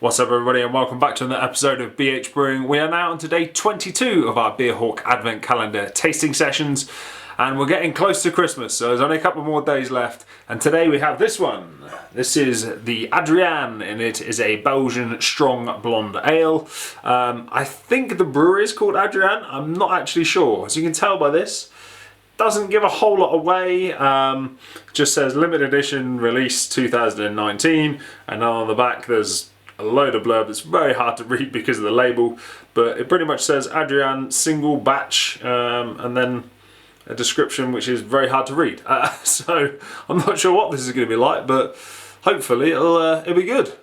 What's up everybody and welcome back to another episode of BH Brewing. We are now on to day 22 of our Beer Hawk Advent Calendar tasting sessions and we're getting close to Christmas, so there's only a couple more days left, and today we have this one. This is the Adrienne and it is a Belgian strong blonde ale. I think the brewery is called Adrienne, I'm not actually sure. As you can tell by this, doesn't give a whole lot away, just says limited edition release 2019, and then on the back there's a load of blurb that's very hard to read because of the label, but it pretty much says Adrienne single batch and then a description which is very hard to read. So I'm not sure what this is going to be like, but hopefully it'll be good.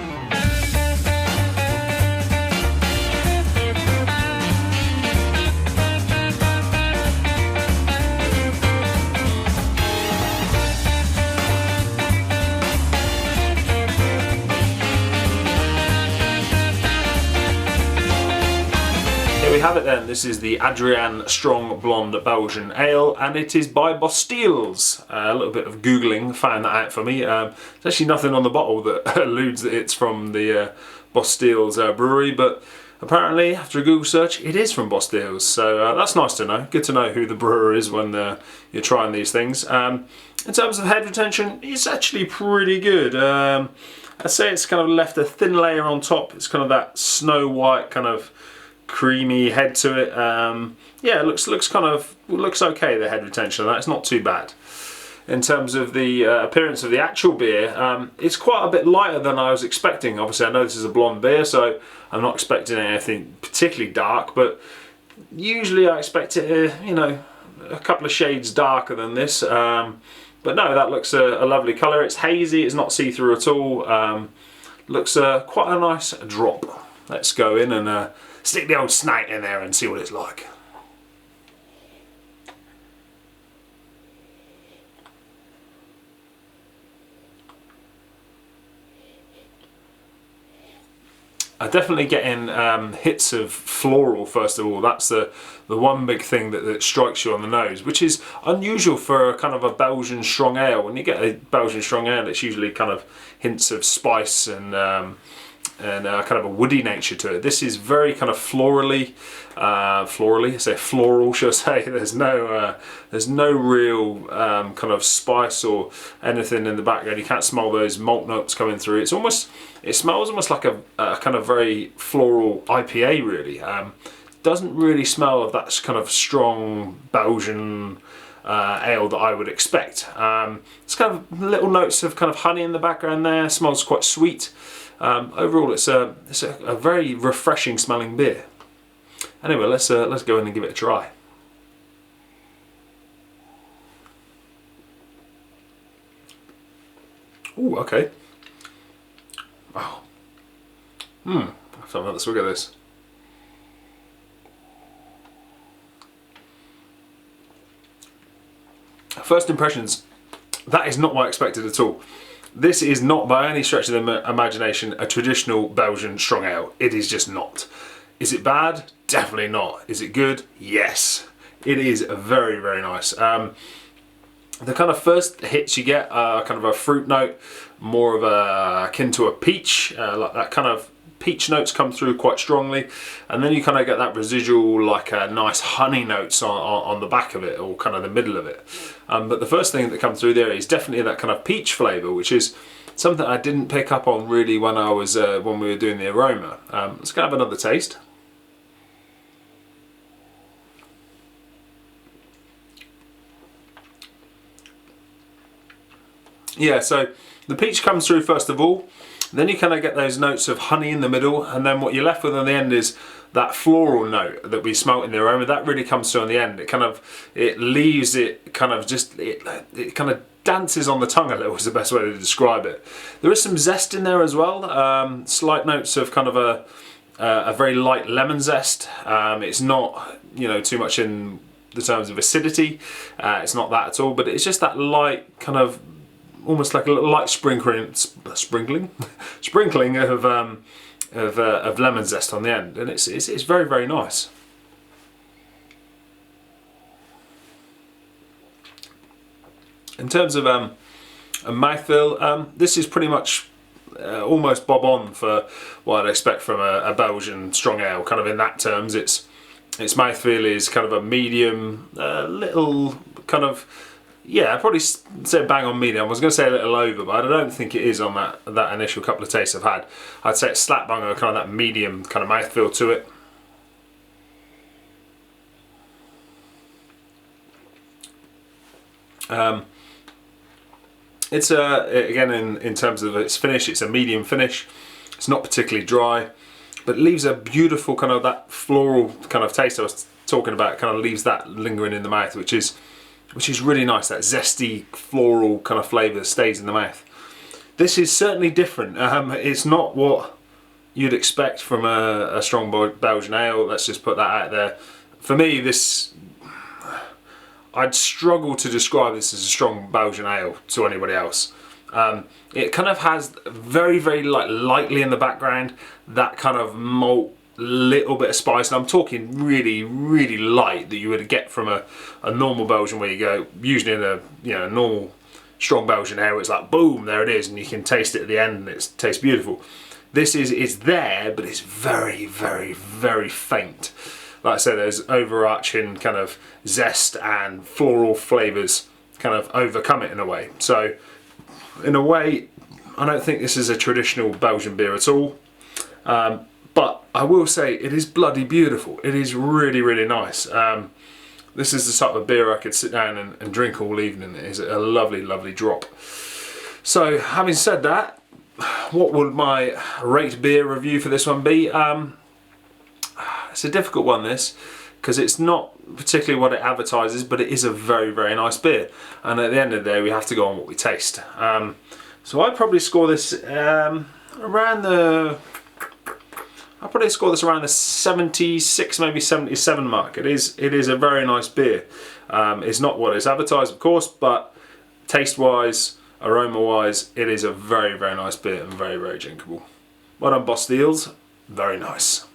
We have it then. This is the Adrienne Strong Blonde Belgian Ale and it is by Bosteels. A little bit of googling found that out for me. There's actually nothing on the bottle that alludes that it's from the Bosteels brewery, but apparently after a Google search it is from Bosteels, so that's nice to know. Good to know who the brewer is when you're trying these things. In terms of head retention, it's actually pretty good. I'd say it's kind of left a thin layer on top. It's kind of that snow white kind of creamy head to it. Yeah, it looks okay, the head retention of that. It's not too bad. In terms of the appearance of the actual beer, it's quite a bit lighter than I was expecting. Obviously I know this is a blonde beer, so I'm not expecting anything particularly dark, but usually I expect it you know, a couple of shades darker than this, but no, that looks a lovely colour. It's hazy, it's not see-through at all. Looks quite a nice drop. Let's go in and stick the old snout in there and see what it's like. I definitely get in hits of floral first of all. That's the one big thing that strikes you on the nose, which is unusual for kind of a Belgian strong ale. When you get a Belgian strong ale, it's usually kind of hints of spice and kind of a woody nature to it. This is very kind of florally, I say floral, should I say. There's no real kind of spice or anything in the background. You can't smell those malt notes coming through. It smells almost like a kind of very floral IPA really. Doesn't really smell of that kind of strong Belgian ale that I would expect. It's kind of little notes of kind of honey in the background there. Smells quite sweet. Overall, it's a very refreshing smelling beer. Anyway, let's go in and give it a try. Ooh, okay. Oh. I have to have another swig of this. First impressions, that is not what I expected at all. This is not by any stretch of the imagination a traditional Belgian strong ale. It is just not. Is it bad? Definitely not. Is it good? Yes. It is very, very nice. The kind of first hits you get are kind of a fruit note, more of akin to a peach, like that kind of peach notes come through quite strongly, and then you kind of get that residual like nice honey notes on the back of it, or kind of the middle of it. But the first thing that comes through there is definitely that kind of peach flavour, which is something I didn't pick up on really when I was when we were doing the aroma. Let's go have another taste. Yeah, so the peach comes through first of all. Then you kind of get those notes of honey in the middle, and then what you're left with on the end is that floral note that we smelt in the aroma. That really comes through on the end. It leaves it kind of just, it kind of dances on the tongue a little is the best way to describe it. There is some zest in there as well. Slight notes of kind of a very light lemon zest. It's not, you know, too much in the terms of acidity. It's not that at all, but it's just that light kind of, almost like a little light sprinkling of lemon zest on the end, and it's very, very nice. In terms of a mouthfeel, this is pretty much almost bob on for what I'd expect from a Belgian strong ale. Kind of in that terms, its mouthfeel is kind of a medium, little kind of, yeah, I'd probably say bang on medium. I was going to say a little over, but I don't think it is on that initial couple of tastes I've had. I'd say it's slap bang on kind of that medium kind of mouthfeel to it. It's again in terms of its finish, it's a medium finish. It's not particularly dry, but it leaves a beautiful kind of that floral kind of taste I was talking about. Kind of leaves that lingering in the mouth, which is really nice. That zesty floral kind of flavour stays in the mouth. This is certainly different. It's not what you'd expect from a strong Belgian ale. Let's just put that out there. For me, I'd struggle to describe this as a strong Belgian ale to anybody else. It kind of has very, very lightly in the background, that kind of malt, little bit of spice, and I'm talking really, really light that you would get from a normal Belgian, where you go, usually in a normal strong Belgian ale, it's like boom, there it is, and you can taste it at the end and it tastes beautiful. This is there, but it's very, very, very faint. Like I said, there's overarching kind of zest and floral flavours kind of overcome it in a way. So in a way, I don't think this is a traditional Belgian beer at all. But I will say it is bloody beautiful. It is really, really nice. This is the type of beer I could sit down and drink all evening. It is a lovely, lovely drop. So having said that, what would my rate beer review for this one be? It's a difficult one, this, because it's not particularly what it advertises, but it is a very, very nice beer. And at the end of the day, we have to go on what we taste. So I'd probably score this around the 76, maybe 77 mark. It is a very nice beer. It's not what it's advertised, of course, but taste-wise, aroma-wise, it is a very, very nice beer and very, very drinkable. Well done, Bosteels. Very nice.